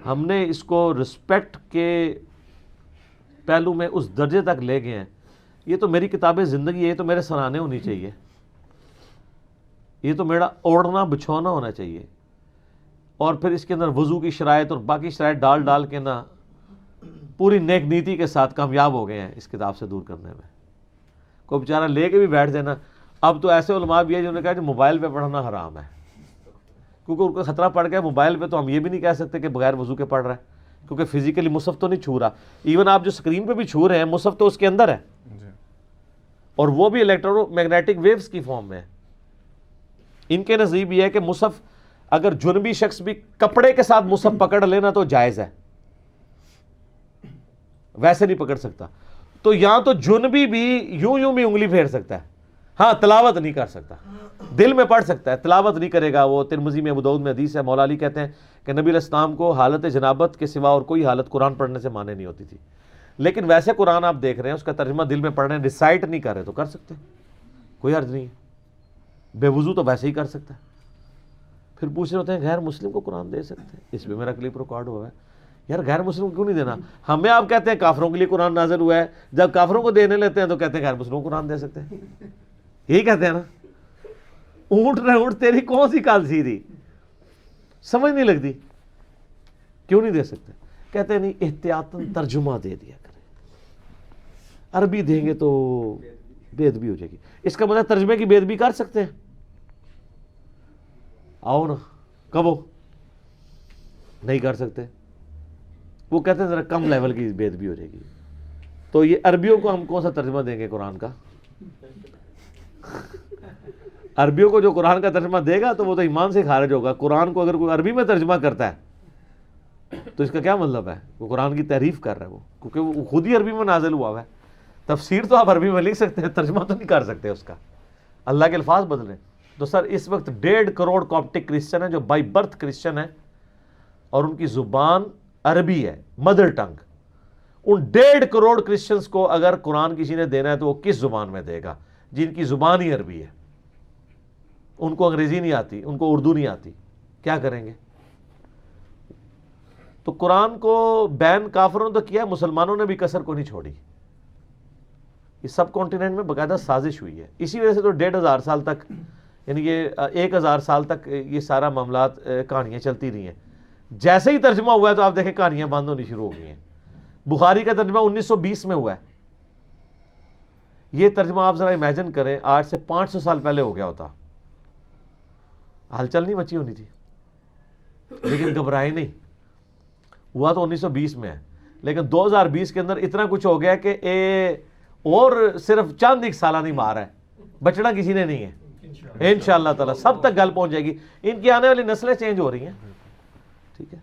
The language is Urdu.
ہم نے اس کو رسپیکٹ کے پہلو میں اس درجے تک لے گئے ہیں. یہ تو میری کتاب زندگی ہے, یہ تو میرے سرانے ہونی چاہیے, یہ تو میرا اوڑھنا بچھونا ہونا چاہیے. اور پھر اس کے اندر وضو کی شرائط اور باقی شرائط ڈال کے نا پوری نیک نیتی کے ساتھ کامیاب ہو گئے ہیں اس کتاب سے دور کرنے میں. کوئی بیچارہ لے کے بھی بیٹھ دینا. اب تو ایسے علماء بھی ہیں جنہوں نے کہا کہ موبائل پہ پڑھنا حرام ہے, کیونکہ ان کو خطرہ پڑ گیا موبائل پہ, تو ہم یہ بھی نہیں کہہ سکتے کہ بغیر وضو کے پڑھ رہا ہے, کیونکہ فزیکلی مصحف تو نہیں چھو رہا. ایون آپ جو اسکرین پہ بھی چھو رہے ہیں مصحف تو اس کے اندر ہے, اور وہ بھی الیکٹرو میگنیٹک ویوز کی فارم میں. ان کے نزدیک یہ ہے کہ مصحف اگر جنبی شخص بھی کپڑے کے ساتھ مصحف پکڑ لینا تو جائز ہے, ویسے نہیں پکڑ سکتا. تو یہاں تو جنبی بھی یوں بھی انگلی پھیر سکتا ہے, ہاں تلاوت نہیں کر سکتا, دل میں پڑھ سکتا ہے, تلاوت نہیں کرے گا. وہ ترمذی میں ابو داؤد میں حدیث ہے, مولا علی کہتے ہیں کہ نبی علیہ السلام کو حالت جنابت کے سوا اور کوئی حالت قرآن پڑھنے سے مانے نہیں ہوتی تھی. لیکن ویسے قرآن آپ دیکھ رہے ہیں, اس کا ترجمہ دل میں پڑھ رہے ہیں, ریسائٹ نہیں کر رہے تو کر سکتے, کوئی حرج نہیں ہے. بے وضو تو ویسے ہی کر سکتا ہے. پھر پوچھ رہے ہوتے ہیں غیر مسلم کو قرآن دے سکتے ہیں, اس پہ میرا کلپ ریکارڈ ہوا ہے. یار غیر مسلم کو کیوں نہیں دینا؟ ہمیں آپ کہتے ہیں کافروں کے لیے قرآن نازل ہوا ہے, جب کافروں کو دینے لیتے ہیں تو کہتے ہیں غیر مسلموں کو قرآن دے سکتے ہیں. یہی کہتے ہیں نا. اونٹ نہ اونٹ تیری کون سی کال سیدھی, سمجھ نہیں لگتی. کیوں نہیں دے سکتے؟ کہتے ہیں نہیں احتیاطاً ترجمہ دے دیا کریں, عربی دیں گے تو بے ادبی ہو جائے گی. اس کا مطلب ترجمے کی بے ادبی کر سکتے ہیں؟ آؤ نا, کب ہو؟ نہیں کر سکتے. وہ کہتے ہیں ذرا کم لیول کی بے ادبی ہو جائے گی. تو یہ عربیوں کو ہم کون سا ترجمہ دیں گے قرآن کا؟ عربیوں کو جو قرآن کا ترجمہ دے گا تو وہ تو ایمان سے خارج ہوگا. قرآن کو اگر کوئی عربی میں ترجمہ کرتا ہے تو اس کا کیا مطلب ہے؟ وہ قرآن کی تعریف کر رہا ہے, وہ کیونکہ وہ خود ہی عربی میں نازل ہوا ہے. تفسیر تو آپ عربی میں لکھ سکتے ہیں, ترجمہ تو نہیں کر سکتے اس کا. اللہ کے الفاظ بدلیں. تو سر اس وقت 1.5 کروڑ کاپٹک کرسچن ہیں جو بائی برتھ کرسچن ہیں, اور ان کی زبان عربی ہے, مدر ٹنگ. ان 1.5 کروڑ کرسچنز کو اگر قرآن کسی نے دینا ہے تو وہ کس زبان میں دے گا جن کی زبان ہی عربی ہے؟ ان کو انگریزی نہیں آتی, ان کو اردو نہیں آتی, کیا کریں گے؟ تو قرآن کو بین کافروں نے تو کیا, مسلمانوں نے بھی کسر کو نہیں چھوڑی. یہ سب کانٹیننٹ میں باقاعدہ سازش ہوئی ہے. اسی وجہ سے تو 1500 سال تک, یعنی کہ 1000 سال تک یہ سارا معاملات کہانیاں چلتی رہی ہیں. جیسے ہی ترجمہ ہوا ہے تو آپ دیکھیں کہانیاں بند ہونی شروع ہو گئی ہیں. بخاری کا ترجمہ 1920 میں ہوا ہے. یہ ترجمہ آپ ذرا امیجن کریں آج سے 500 سال پہلے ہو گیا ہوتا, ہلچل نہیں مچی ہونی تھی. لیکن گھبرائے نہیں, ہوا تو 1920 میں ہے, لیکن 2020 کے اندر اتنا کچھ ہو گیا کہ اور صرف چند ایک سالہ نہیں مارا ہے, بچنا کسی نے نہیں ہے. انشاءاللہ تعالی سب تک گل پہنچ جائے گی. ان کی آنے والی نسلیں چینج ہو رہی ہیں, ٹھیک ہے.